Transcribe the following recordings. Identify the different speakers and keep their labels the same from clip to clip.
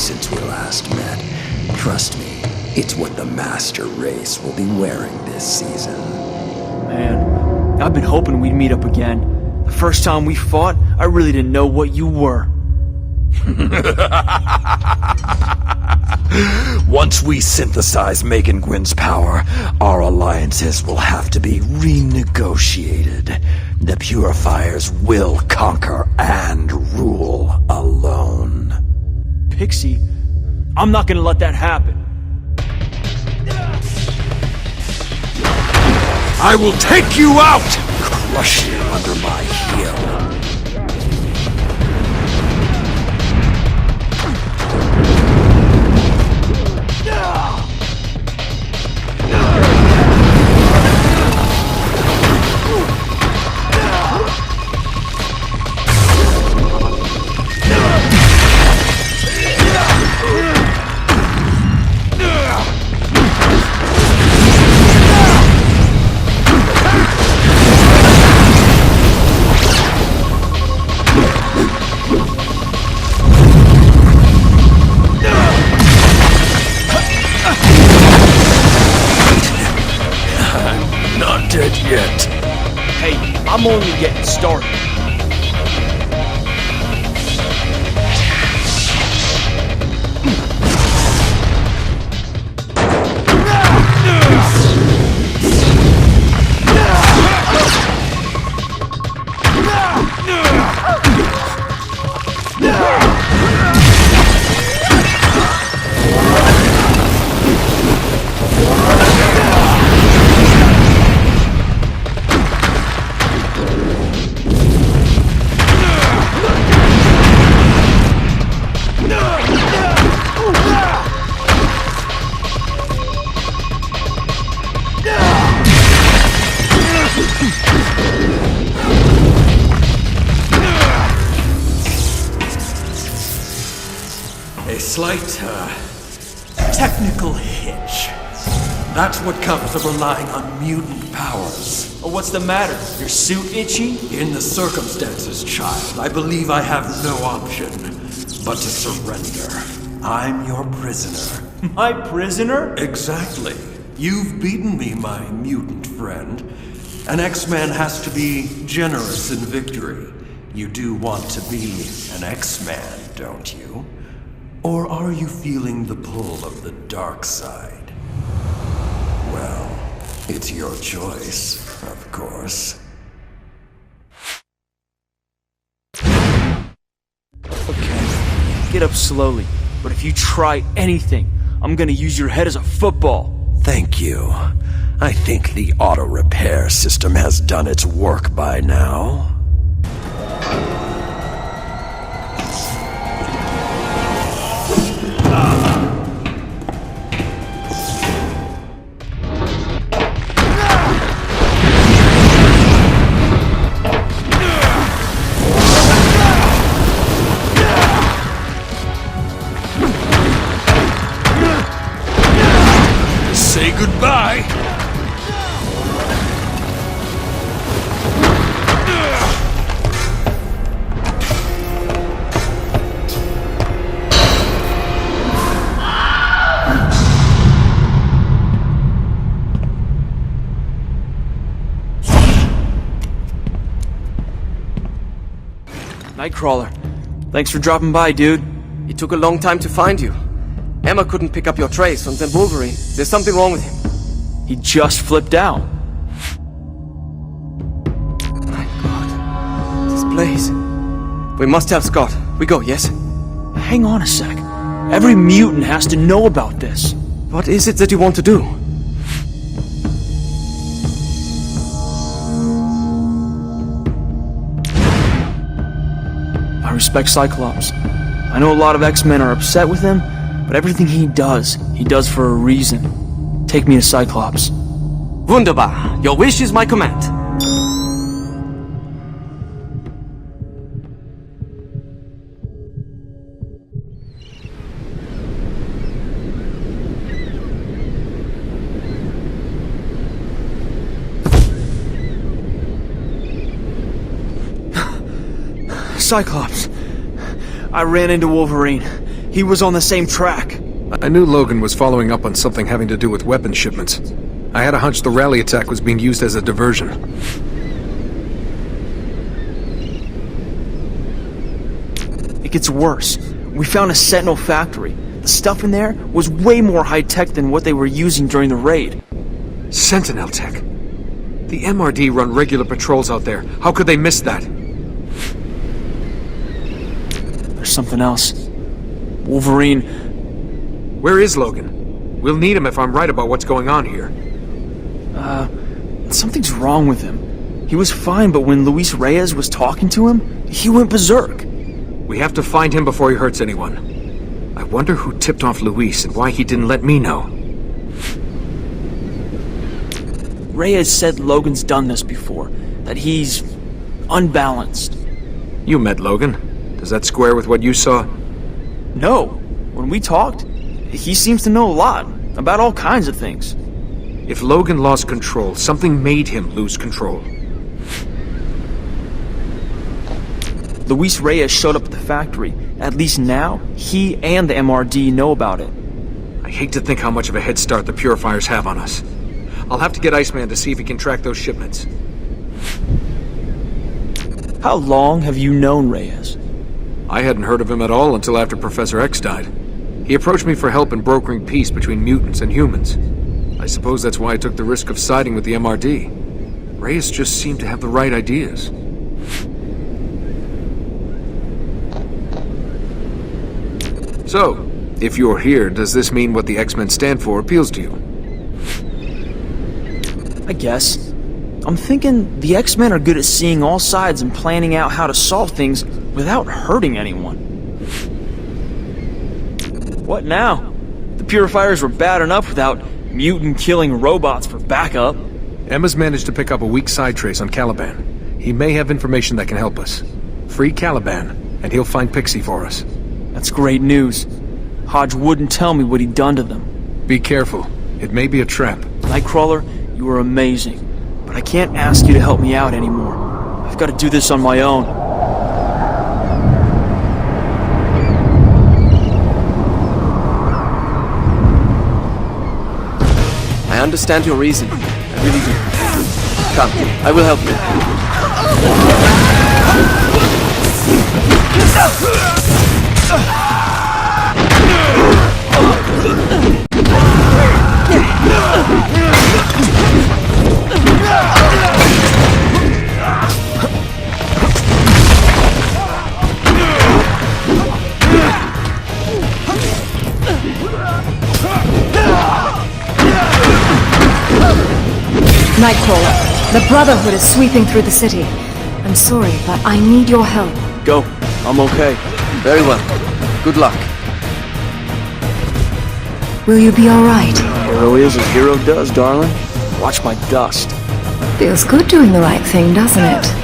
Speaker 1: since we last met. Trust me, it's what the master race will be wearing this season.
Speaker 2: Man, I've been hoping we'd meet up again. The first time we fought, I really didn't know what you were.
Speaker 1: Once we synthesize Megan Gwyn's power, our alliances will have to be renegotiated. The Purifiers will conquer and rule alone.
Speaker 2: Pixie, I'm not gonna let that happen.
Speaker 1: I will take you out! Crush you under my heel. Dead yet.
Speaker 2: Hey, I'm only getting started.
Speaker 1: A slight, technical hitch. That's what comes of relying on mutant powers.
Speaker 2: Oh, what's the matter? Your suit itchy?
Speaker 1: In the circumstances, child, I believe I have no option but to surrender. I'm your prisoner.
Speaker 2: My prisoner?
Speaker 1: Exactly. You've beaten me, my mutant friend. An X-Man has to be generous in victory. You do want to be an X-Man, don't you? Or are you feeling the pull of the dark side? Well, it's your choice, of course.
Speaker 2: Okay, get up slowly. But if you try anything, I'm gonna use your head as a football.
Speaker 1: Thank you. I think the auto repair system has done its work by now. Say goodbye.
Speaker 2: Nightcrawler, thanks for dropping by, dude.
Speaker 3: It took a long time to find you. Emma couldn't pick up your trace, and then Wolverine. There's something wrong with him.
Speaker 2: He just flipped out.
Speaker 3: My God. This place. We must tell Scott. We go, yes?
Speaker 2: Hang on a sec. Every mutant has to know about this.
Speaker 3: What is it that you want to do?
Speaker 2: I respect Cyclops. I know a lot of X-Men are upset with him, but everything he does for a reason. Take me to Cyclops.
Speaker 3: Wunderbar. Your wish is my command.
Speaker 2: Cyclops. I ran into Wolverine. He was on the same track.
Speaker 4: I knew Logan was following up on something having to do with weapons shipments. I had a hunch the rally attack was being used as a diversion.
Speaker 2: It gets worse. We found a Sentinel factory. The stuff in there was way more high-tech than what they were using during the raid.
Speaker 4: Sentinel tech? The MRD run regular patrols out there. How could they miss that?
Speaker 2: There's something else. Wolverine.
Speaker 4: Where is Logan? We'll need him if I'm right about what's going on here.
Speaker 2: Something's wrong with him. He was fine, but when Luis Reyes was talking to him, he went berserk.
Speaker 4: We have to find him before he hurts anyone. I wonder who tipped off Luis and why he didn't let me know.
Speaker 2: Reyes said Logan's done this before, that he's unbalanced.
Speaker 4: You met Logan. Does that square with what you saw?
Speaker 2: No. When we talked, he seems to know a lot, about all kinds of things.
Speaker 4: If Logan lost control, something made him lose control.
Speaker 2: Luis Reyes showed up at the factory. At least now, he and the MRD know about it.
Speaker 4: I hate to think how much of a head start the Purifiers have on us. I'll have to get Iceman to see if he can track those shipments.
Speaker 2: How long have you known Reyes?
Speaker 4: I hadn't heard of him at all until after Professor X died. He approached me for help in brokering peace between mutants and humans. I suppose that's why I took the risk of siding with the MRD. Reyes just seemed to have the right ideas. So, if you're here, does this mean what the X-Men stand for appeals to you?
Speaker 2: I guess. I'm thinking the X-Men are good at seeing all sides and planning out how to solve things without hurting anyone. What now? The Purifiers were bad enough without mutant-killing robots for backup.
Speaker 4: Emma's managed to pick up a weak side trace on Caliban. He may have information that can help us. Free Caliban, and he'll find Pixie for us.
Speaker 2: That's great news. Hodge wouldn't tell me what he'd done to them.
Speaker 4: Be careful. It may be a trap.
Speaker 2: Nightcrawler, you are amazing. But I can't ask you to help me out anymore. I've got to do this on my own.
Speaker 3: I understand your reason. I really do. Come, I will help
Speaker 5: Nightcrawler, the Brotherhood is sweeping through the city. I'm sorry, but I need your help.
Speaker 2: Go. I'm okay.
Speaker 3: Very well. Good luck.
Speaker 5: Will you be alright?
Speaker 2: Hero is as hero does, darling. Watch my dust.
Speaker 5: Feels good doing the right thing, doesn't it?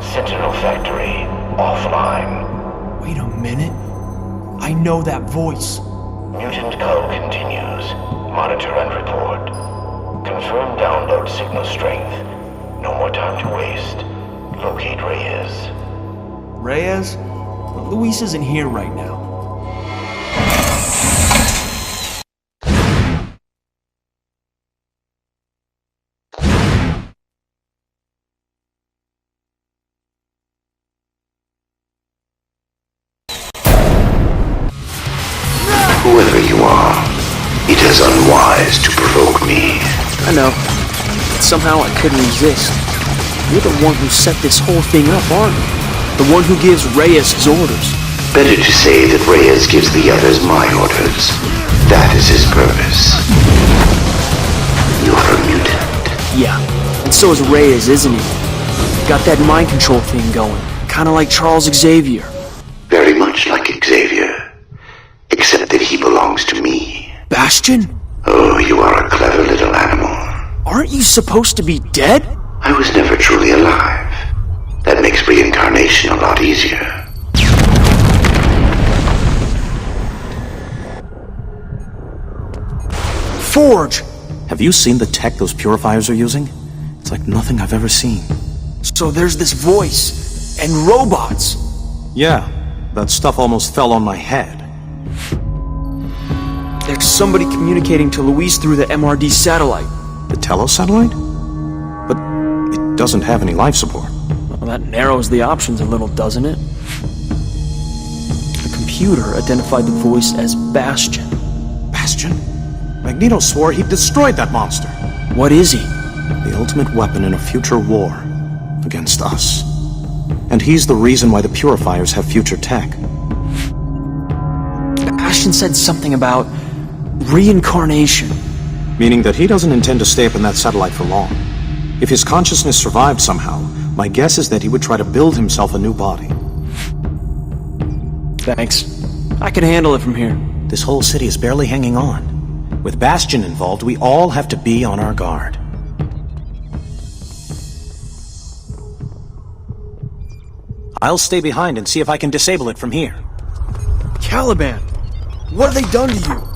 Speaker 6: Sentinel Factory, offline.
Speaker 2: Wait a minute. I know that voice.
Speaker 6: Mutant Cull continues. Monitor and report. Confirm download signal strength. No more time to waste. Locate Reyes.
Speaker 2: Reyes? Luis isn't here right now.
Speaker 6: Whoever you are, it is unwise to provoke me.
Speaker 2: I know. But somehow I couldn't resist. You're the one who set this whole thing up, aren't you? The one who gives Reyes his orders.
Speaker 6: Better to say that Reyes gives the others my orders. That is his purpose. You're a mutant.
Speaker 2: Yeah, and so is Reyes, isn't he? Got that mind control thing going. Kinda like Charles Xavier.
Speaker 6: Very much like Xavier. Except that he belongs to me.
Speaker 2: Bastion?
Speaker 6: Oh, you are a clever little animal.
Speaker 2: Aren't you supposed to be dead?
Speaker 6: I was never truly alive. That makes reincarnation a lot easier.
Speaker 2: Forge!
Speaker 7: Have you seen the tech those purifiers are using? It's like nothing I've ever seen.
Speaker 2: So there's this voice, and robots.
Speaker 7: Yeah, that stuff almost fell on my head.
Speaker 2: There's somebody communicating to Luis through the MRD satellite.
Speaker 7: The telesatellite? But it doesn't have any life support.
Speaker 2: Well, that narrows the options a little, doesn't it? The computer identified the voice as Bastion.
Speaker 7: Bastion? Magneto swore he destroyed that monster.
Speaker 2: What is he?
Speaker 7: The ultimate weapon in a future war against us. And he's the reason why the purifiers have future tech.
Speaker 2: Bastion said something about reincarnation.
Speaker 7: Meaning that he doesn't intend to stay up in that satellite for long. If his consciousness survived somehow, my guess is that he would try to build himself a new body.
Speaker 2: Thanks. I can handle it from here.
Speaker 7: This whole city is barely hanging on. With Bastion involved, we all have to be on our guard. I'll stay behind and see if I can disable it from here.
Speaker 2: Caliban! What have they done to you?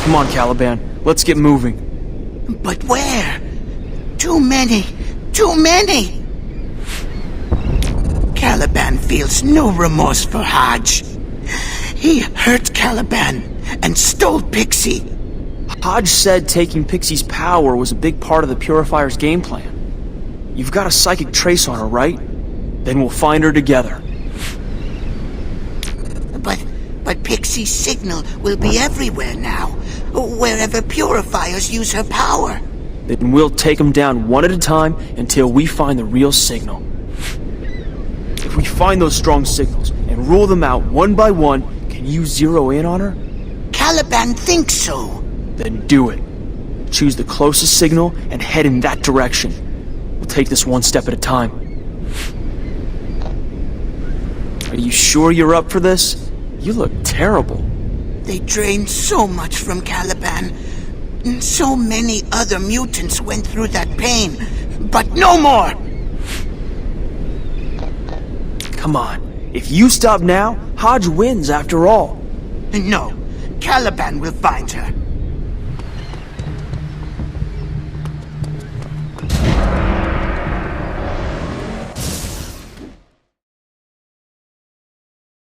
Speaker 2: Come on, Caliban. Let's get moving.
Speaker 8: But where? Too many. Too many! Caliban feels no remorse for Hodge. He hurt Caliban and stole Pixie.
Speaker 2: Hodge said taking Pixie's power was a big part of the Purifier's game plan. You've got a psychic trace on her, right? Then we'll find her together.
Speaker 8: But Pixie's signal will be everywhere now, wherever Purifiers use her power.
Speaker 2: Then we'll take them down one at a time until we find the real signal. If we find those strong signals and rule them out one by one, can you zero in on her?
Speaker 8: Caliban thinks so.
Speaker 2: Then do it. Choose the closest signal and head in that direction. We'll take this one step at a time. Are you sure you're up for this? You look terrible.
Speaker 8: They drained so much from Caliban. So many other mutants went through that pain, but no more!
Speaker 2: Come on. If you stop now, Hodge wins after all.
Speaker 8: No, Caliban will find her.